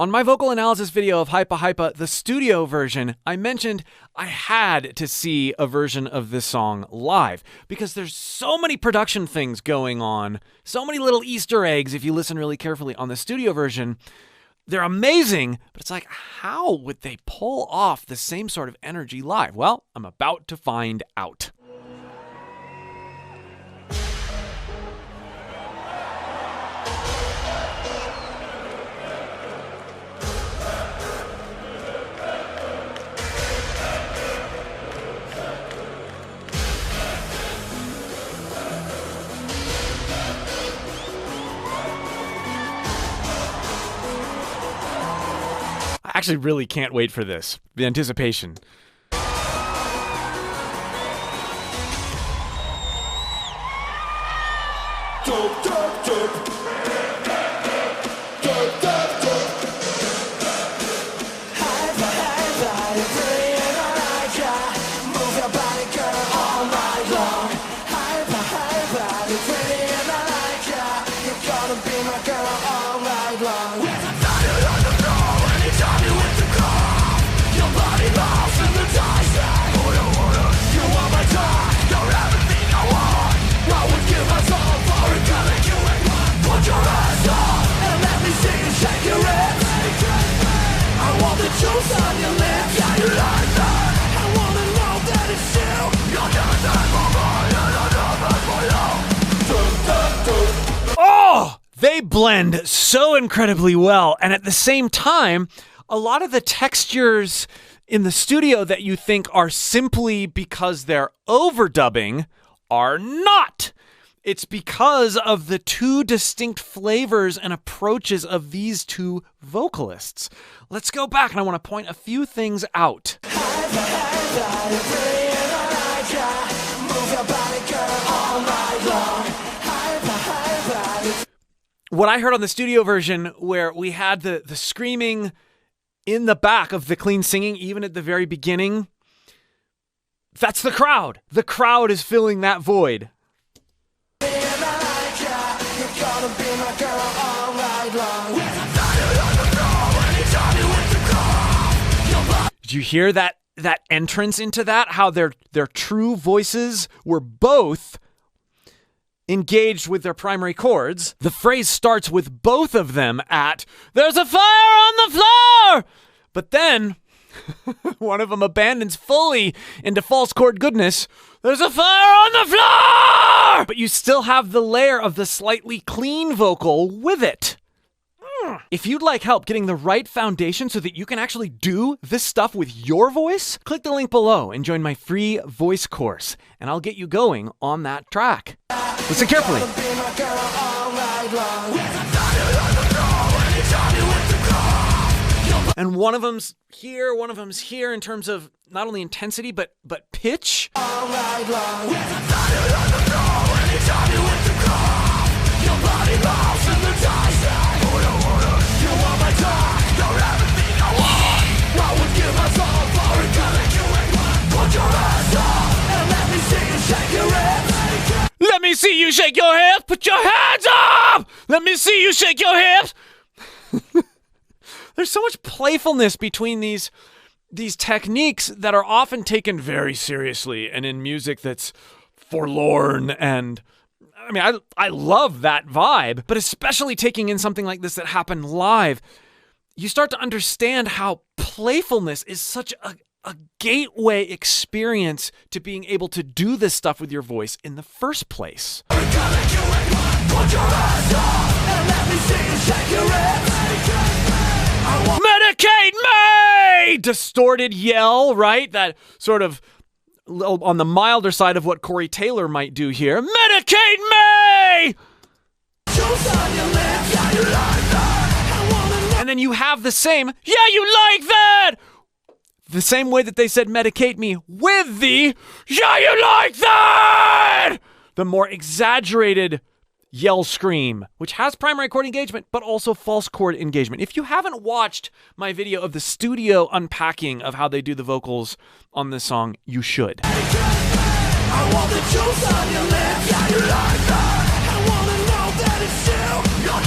On my vocal analysis video of HYPA HYPA, the studio version, I mentioned I had to see a version of this song live because there's so many production things going on, so many little Easter eggs if you listen really carefully on the studio version. They're amazing, but it's like, how would they pull off the same sort of energy live? Well, I'm about to find out. I actually really can't wait for this. The anticipation. Oh, they blend so incredibly well. And at the same time, a lot of the textures in the studio that you think are simply because they're overdubbing are not. It's because of the two distinct flavors and approaches of these two vocalists. Let's go back, and I want to point a few things out. What I heard on the studio version, where we had the screaming in the back of the clean singing, even at the very beginning, that's the crowd. The crowd is filling that void. Did you hear that entrance into that? How their true voices were both engaged with their primary chords. The phrase starts with both of them at, "There's a fire on the floor!" But then one of them abandons fully into false chord goodness. "There's a fire on the floor!" But you still have the layer of the slightly clean vocal with it. If you'd like help getting the right foundation so that you can actually do this stuff with your voice, click the link below and join my free voice course, and I'll get you going on that track. Listen carefully. And one of them's here in terms of not only intensity, but pitch. Let me see you shake your hips. Put your hands up. Let me see you shake your hips. There's so much playfulness between these techniques that are often taken very seriously, and in music that's forlorn. And I mean, I love that vibe, but especially taking in something like this that happened live, you start to understand how playfulness is such a gateway experience to being able to do this stuff with your voice in the first place. Medicate me! Distorted yell, right? That sort of on the milder side of what Corey Taylor might do here. Medicate me! And then you have the same, yeah, you like that! The same way that they said medicate me with the, yeah, you like that! The more exaggerated yell scream, which has primary chord engagement, but also false chord engagement. If you haven't watched my video of the studio unpacking of how they do the vocals on this song, you should. I want the juice on your lips, yeah, you like that. I want to know that it's you. You're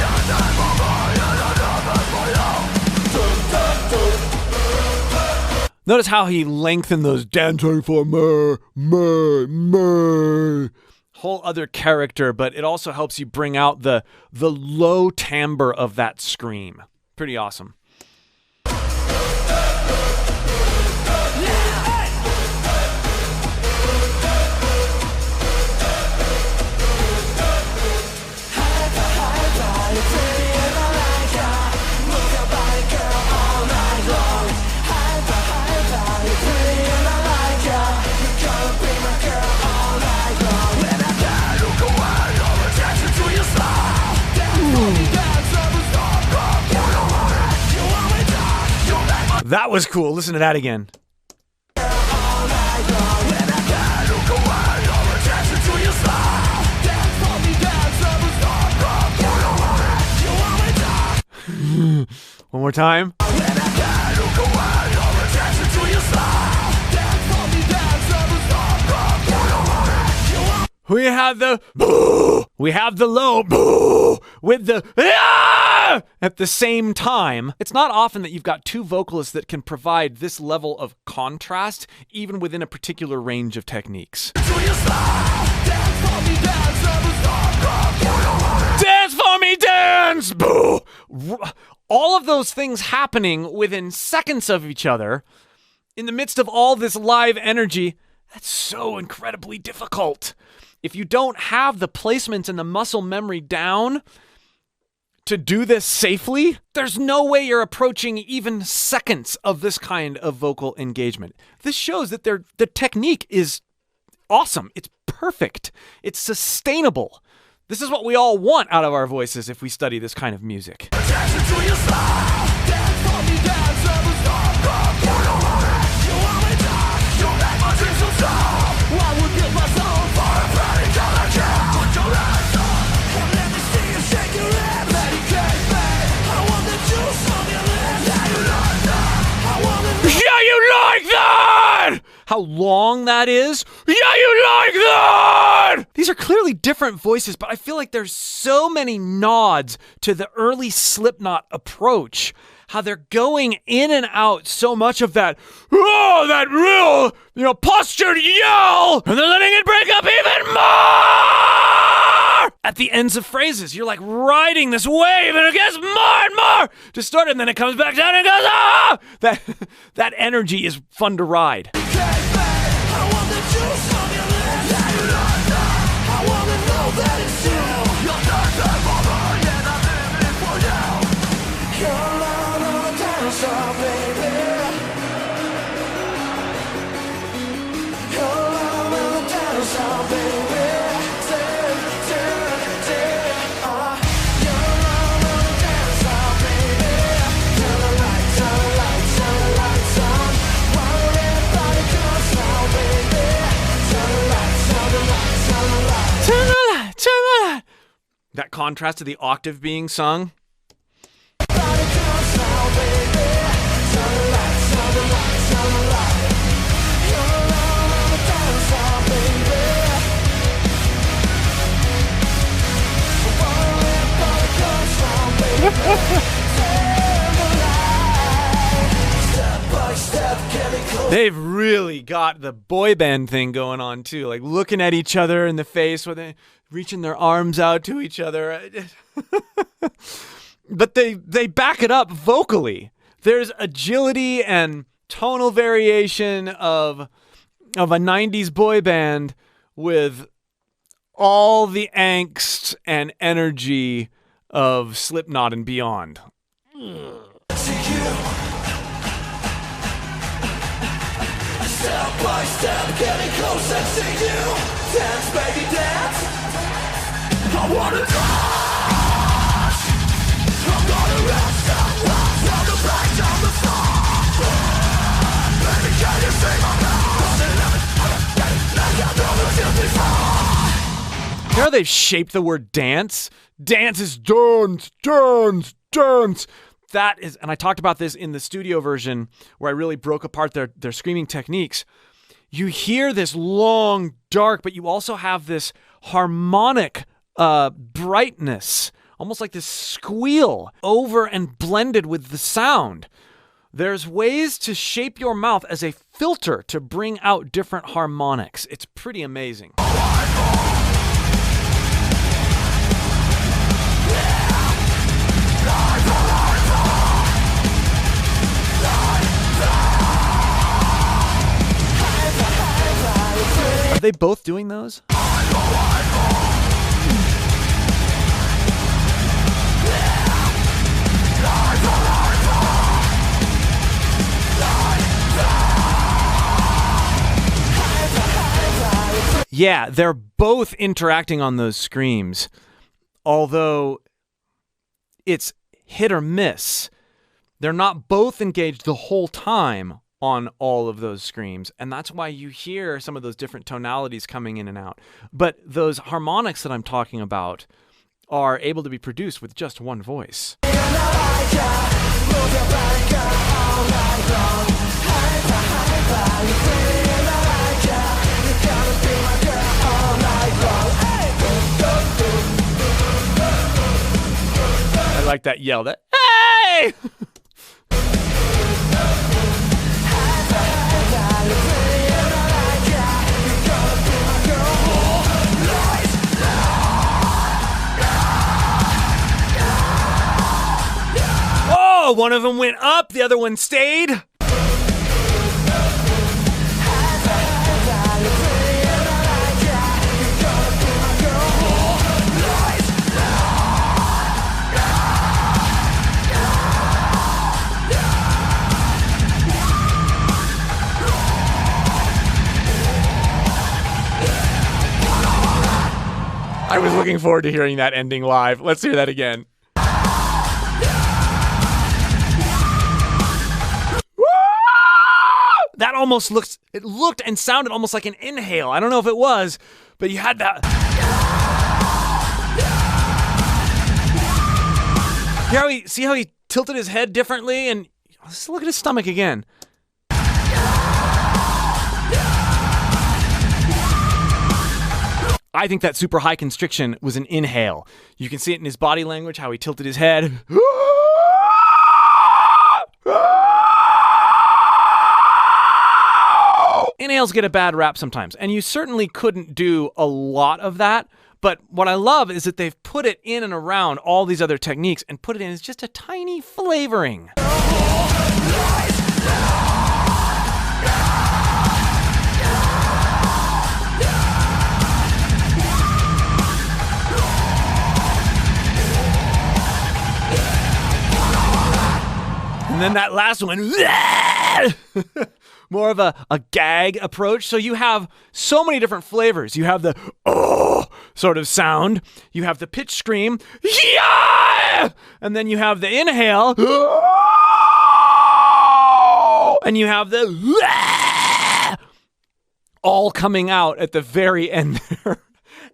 Notice how he lengthened those dancing for me. Whole other character, but it also helps you bring out the low timbre of that scream. Pretty awesome. That was cool. Listen to that again. One more time. We have the boo. We have the low boo with the at the same time. It's not often that you've got two vocalists that can provide this level of contrast, even within a particular range of techniques. Dance for me, dance! Boo! All of those things happening within seconds of each other, in the midst of all this live energy, that's so incredibly difficult. If you don't have the placements and the muscle memory down to do this safely, there's no way you're approaching even seconds of this kind of vocal engagement. This shows that the technique is awesome. It's perfect. It's sustainable. This is what we all want out of our voices if we study this kind of music. How long that is? Yeah, you like that! These are clearly different voices, but I feel like there's so many nods to the early Slipknot approach. How they're going in and out so much of that, that real, postured yell, and they're letting it break up even more! At the ends of phrases, you're like riding this wave, and it gets more and more distorted, and then it comes back down and goes, ah! That energy is fun to ride. That contrast to the octave being sung. They've really got the boy band thing going on too, like looking at each other in the face with they reaching their arms out to each other. But they back it up vocally. There's agility and tonal variation of a 90s boy band with all the angst and energy of Slipknot and beyond. Step by step, getting closer to you. Dance, baby, dance. I wanna touch. I'm gonna rest up from the back down the floor. Baby, can you see my mouth? You know they've shaped the word dance? Dance is dance, dance, dance. That is, and I talked about this in the studio version where I really broke apart their screaming techniques. You hear this long, dark, but you also have this harmonic brightness, almost like this squeal over and blended with the sound. There's ways to shape your mouth as a filter to bring out different harmonics. It's pretty amazing. Are they both doing those? Yeah, they're both interacting on those screams, although it's hit or miss. They're not both engaged the whole time on all of those screams, and that's why you hear some of those different tonalities coming in and out. But those harmonics that I'm talking about are able to be produced with just one voice. I like that yell, that hey! Oh, one of them went up, the other one stayed. I was looking forward to hearing that ending live. Let's hear that again. That almost looked and sounded almost like an inhale. I don't know if it was, but you had that. See how he tilted his head differently? And let's look at his stomach again. I think that super high constriction was an inhale. You can see it in his body language, how he tilted his head. Inhales get a bad rap sometimes, and you certainly couldn't do a lot of that, but what I love is that they've put it in and around all these other techniques and put it in as just a tiny flavoring. And then that last one, more of a gag approach. So you have so many different flavors. You have the oh sort of sound. You have the pitch scream, yeah! And then you have the inhale, and you have the all coming out at the very end there.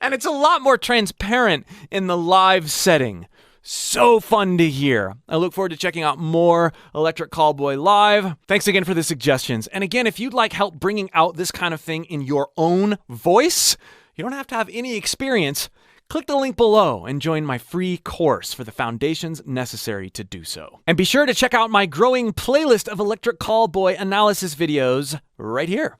And it's a lot more transparent in the live setting. So fun to hear. I look forward to checking out more Electric Callboy live. Thanks again for the suggestions. And again, if you'd like help bringing out this kind of thing in your own voice, you don't have to have any experience. Click the link below and join my free course for the foundations necessary to do so. And be sure to check out my growing playlist of Electric Callboy analysis videos right here.